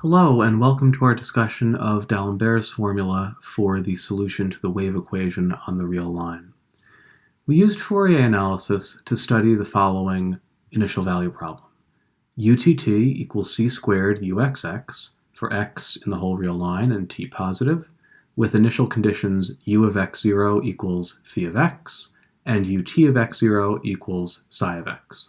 Hello, and welcome to our discussion of D'Alembert's formula for the solution to the wave equation on the real line. We used Fourier analysis to study the following initial value problem. UTT equals c squared uxx for x in the whole real line and t positive, with initial conditions u of x0 equals phi of x, and ut of x0 equals psi of x.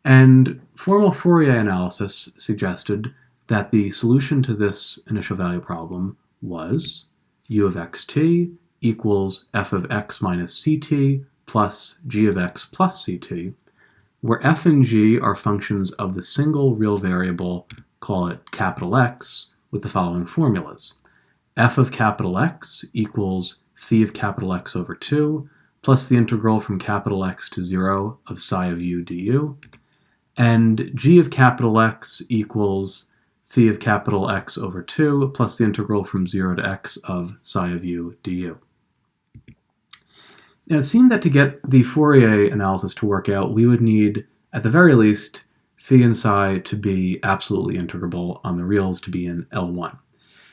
And formal Fourier analysis suggested that the solution to this initial value problem was u of xt equals f of x minus ct plus g of x plus ct, where f and g are functions of the single real variable, call it capital X, with the following formulas. F of capital X equals phi of capital X over 2 plus the integral from capital X to 0 of psi of u du, and g of capital X equals phi of capital X over 2 plus the integral from 0 to x of psi of u du. Now, it seemed that to get the Fourier analysis to work out, we would need, at the very least, phi and psi to be absolutely integrable on the reals to be in L1.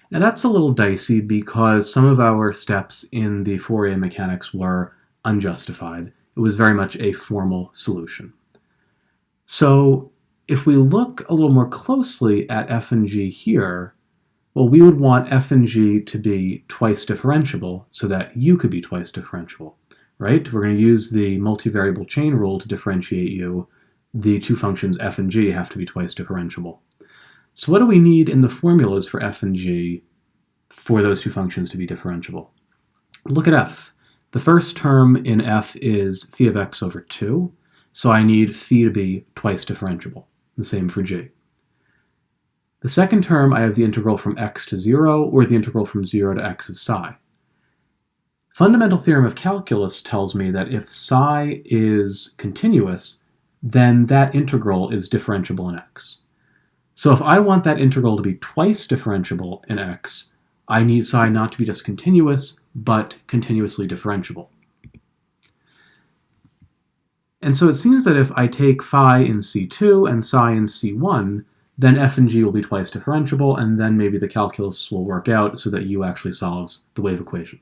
Now, that's a little dicey because some of our steps in the Fourier mechanics were unjustified. It was very much a formal solution. So, if we look a little more closely at f and g here, well, we would want f and g to be twice differentiable so that u could be twice differentiable, right? We're going to use the multivariable chain rule to differentiate u. The two functions f and g have to be twice differentiable. So what do we need in the formulas for f and g for those two functions to be differentiable? Look at f. The first term in f is phi of x over 2, so I need phi to be twice differentiable. The same for g. The second term, I have the integral from x to 0, or the integral from 0 to x of psi. Fundamental theorem of calculus tells me that if psi is continuous, then that integral is differentiable in x. So if I want that integral to be twice differentiable in x, I need psi not to be just continuous, but continuously differentiable. And so it seems that if I take phi in C2 and psi in C1, then f and g will be twice differentiable, and then maybe the calculus will work out so that u actually solves the wave equation.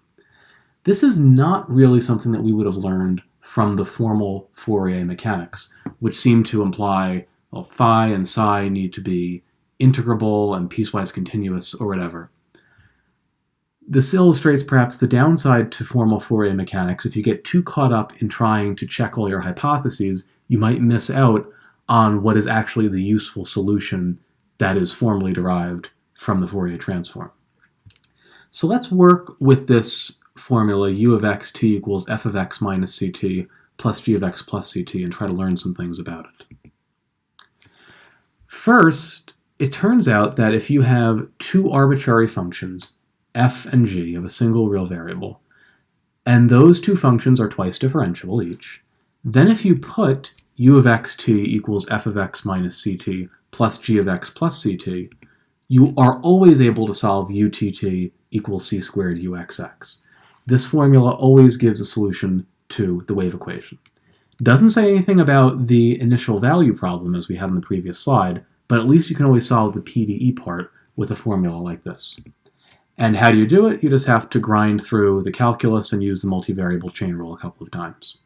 This is not really something that we would have learned from the formal Fourier mechanics, which seem to imply, well, phi and psi need to be integrable and piecewise continuous or whatever. This illustrates perhaps the downside to formal Fourier mechanics. If you get too caught up in trying to check all your hypotheses, you might miss out on what is actually the useful solution that is formally derived from the Fourier transform. So let's work with this formula u of xt equals f of x minus ct plus g of x plus ct and try to learn some things about it. First, it turns out that if you have two arbitrary functions, f and g, of a single real variable, and those two functions are twice differentiable each, then if you put u of xt equals f of x minus ct plus g of x plus ct, you are always able to solve utt equals c squared uxx. This formula always gives a solution to the wave equation. It doesn't say anything about the initial value problem as we had in the previous slide, but at least you can always solve the PDE part with a formula like this. And how do you do it? You just have to grind through the calculus and use the multivariable chain rule a couple of times.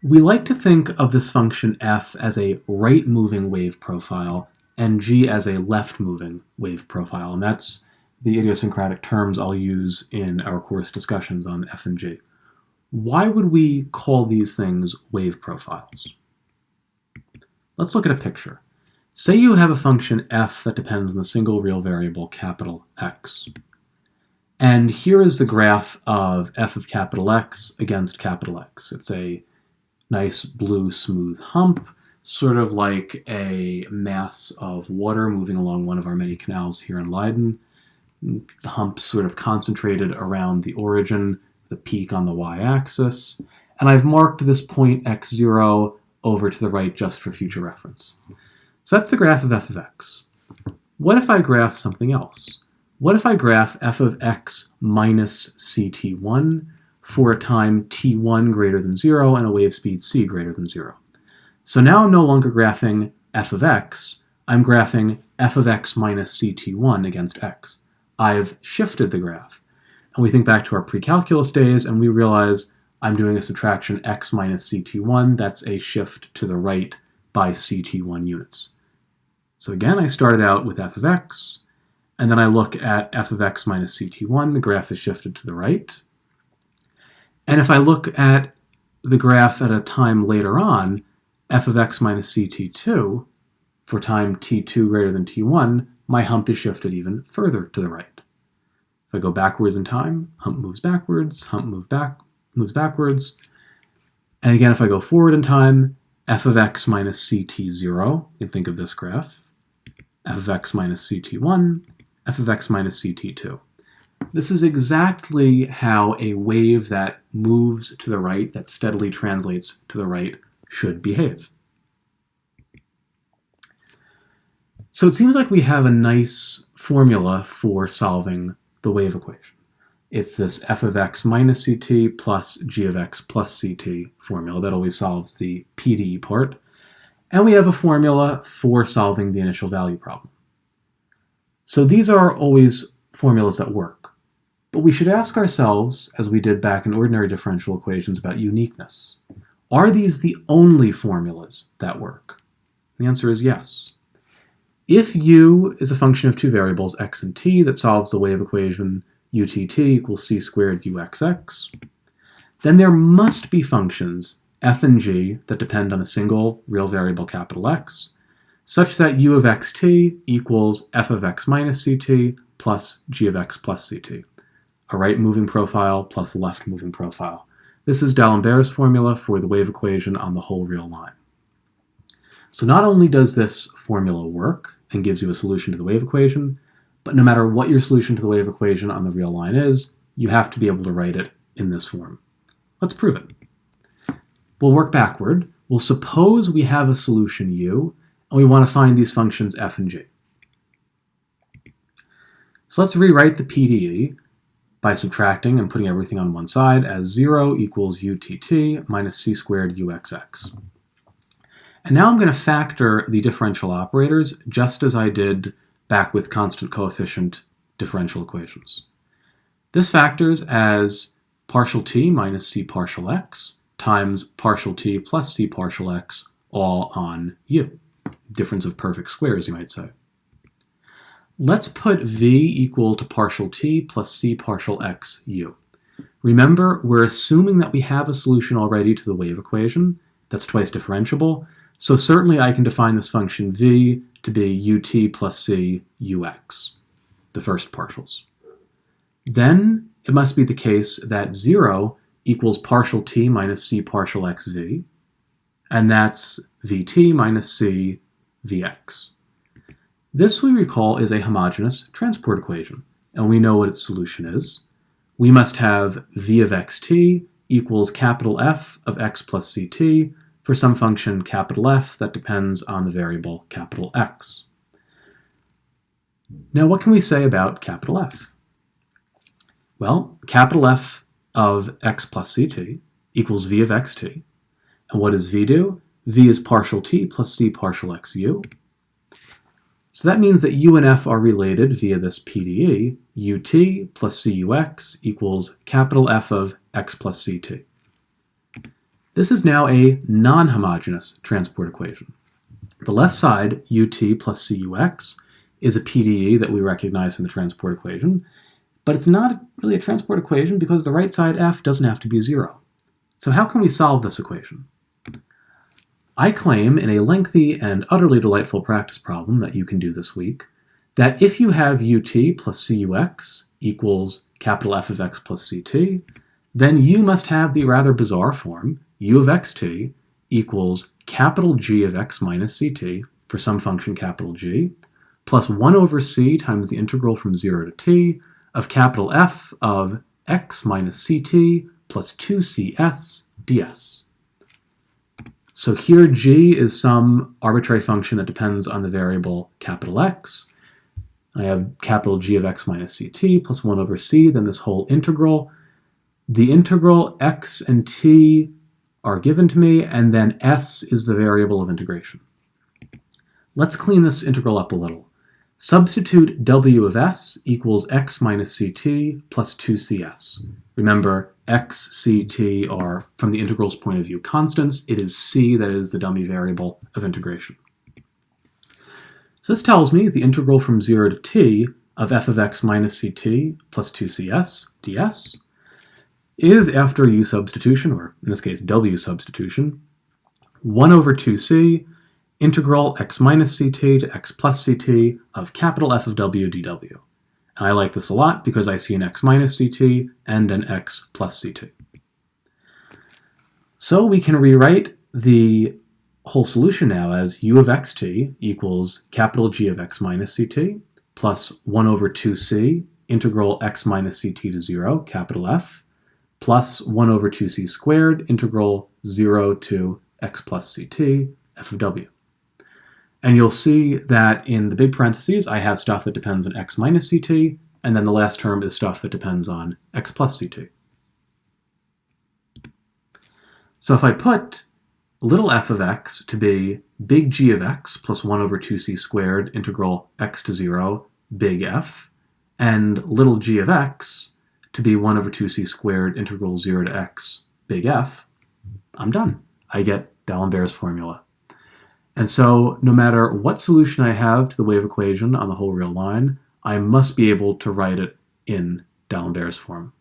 We like to think of this function f as a right-moving wave profile and g as a left-moving wave profile, and that's the idiosyncratic terms I'll use in our course discussions on f and g. Why would we call these things wave profiles? Let's look at a picture. Say you have a function f that depends on the single real variable capital X. And here is the graph of f of capital X against capital X. It's a nice blue smooth hump, sort of like a mass of water moving along one of our many canals here in Leiden. The hump's sort of concentrated around the origin, the peak on the y-axis. And I've marked this point x0 over to the right just for future reference. So that's the graph of f of x. What if I graph something else? What if I graph f of x minus ct1 for a time t1 greater than 0 and a wave speed c greater than 0? So now I'm no longer graphing f of x, I'm graphing f of x minus ct1 against x. I've shifted the graph. And we think back to our pre-calculus days, and we realize I'm doing a subtraction x minus ct1. That's a shift to the right by ct1 units. So again, I started out with f of x, and then I look at f of x minus ct1. The graph is shifted to the right. And if I look at the graph at a time later on, f of x minus ct2, for time t2 greater than t1, my hump is shifted even further to the right. If I go backwards in time, hump moves backwards, hump moves backwards. And again, if I go forward in time, f of x minus ct0, you can think of this graph, f of x minus ct1, f of x minus ct2. This is exactly how a wave that moves to the right, that steadily translates to the right, should behave. So it seems like we have a nice formula for solving the wave equation. It's this f of x minus ct plus g of x plus ct formula that always solves the PDE part. And we have a formula for solving the initial value problem. So these are always formulas that work. But we should ask ourselves, as we did back in ordinary differential equations, about uniqueness. Are these the only formulas that work? The answer is yes. If u is a function of two variables, x and t, that solves the wave equation utt equals c squared uxx, then there must be functions f and g that depend on a single real variable capital X, such that u of xt equals f of x minus ct plus g of x plus ct, a right moving profile plus a left moving profile. This is D'Alembert's formula for the wave equation on the whole real line. So not only does this formula work and gives you a solution to the wave equation, but no matter what your solution to the wave equation on the real line is, you have to be able to write it in this form. Let's prove it. We'll work backward. We'll suppose we have a solution u, and we want to find these functions f and g. So let's rewrite the PDE by subtracting and putting everything on one side as 0 equals utt minus c squared uxx. And now I'm going to factor the differential operators just as I did back with constant coefficient differential equations. This factors as partial t minus c partial x times partial t plus c partial x all on u. Difference of perfect squares, you might say. Let's put v equal to partial t plus c partial x u. Remember, we're assuming that we have a solution already to the wave equation that's twice differentiable, so certainly I can define this function v to be ut plus c ux, the first partials. Then it must be the case that 0 equals partial t minus c partial xv, and that's vt minus c vx. This, we recall, is a homogeneous transport equation, and we know what its solution is. We must have v of xt equals capital F of x plus ct for some function capital F that depends on the variable capital X. Now, what can we say about capital F? Well, capital F of x plus ct equals v of xt. And what does v do? V is partial t plus c partial xu. So that means that u and f are related via this PDE. ut plus cux equals capital F of x plus ct. This is now a non-homogeneous transport equation. The left side, ut plus cux, is a PDE that we recognize from the transport equation, but it's not really a transport equation because the right side f doesn't have to be 0. So how can we solve this equation? I claim in a lengthy and utterly delightful practice problem that you can do this week that if you have ut plus cux equals capital F of x plus ct, then you must have the rather bizarre form u of xt equals capital G of x minus ct for some function capital G plus 1 over c times the integral from 0 to t of capital F of x minus ct plus 2cs ds. So here g is some arbitrary function that depends on the variable capital X. I have capital G of x minus ct plus 1 over c, then this whole integral. The integral x and t are given to me, and then s is the variable of integration. Let's clean this integral up a little. Substitute w of s equals x minus ct plus 2cs. Remember, x, ct are, from the integral's point of view, constants. It is c that is the dummy variable of integration. So this tells me the integral from 0 to t of f of x minus ct plus 2cs ds is, after u substitution, or in this case w substitution, 1 over 2c integral x minus ct to x plus ct of capital F of w dw. And I like this a lot because I see an x minus ct and an x plus ct. So we can rewrite the whole solution now as u of xt equals capital G of x minus ct plus 1 over 2c integral x minus ct to 0, capital F, plus 1 over 2c squared integral 0 to x plus ct, f of w. And you'll see that in the big parentheses, I have stuff that depends on x minus ct, and then the last term is stuff that depends on x plus ct. So if I put little f of x to be big G of x plus 1 over 2c squared integral x to 0, big F, and little g of x to be 1 over 2c squared integral 0 to x, big F, I'm done. I get D'Alembert's formula. And so no matter what solution I have to the wave equation on the whole real line, I must be able to write it in D'Alembert's form.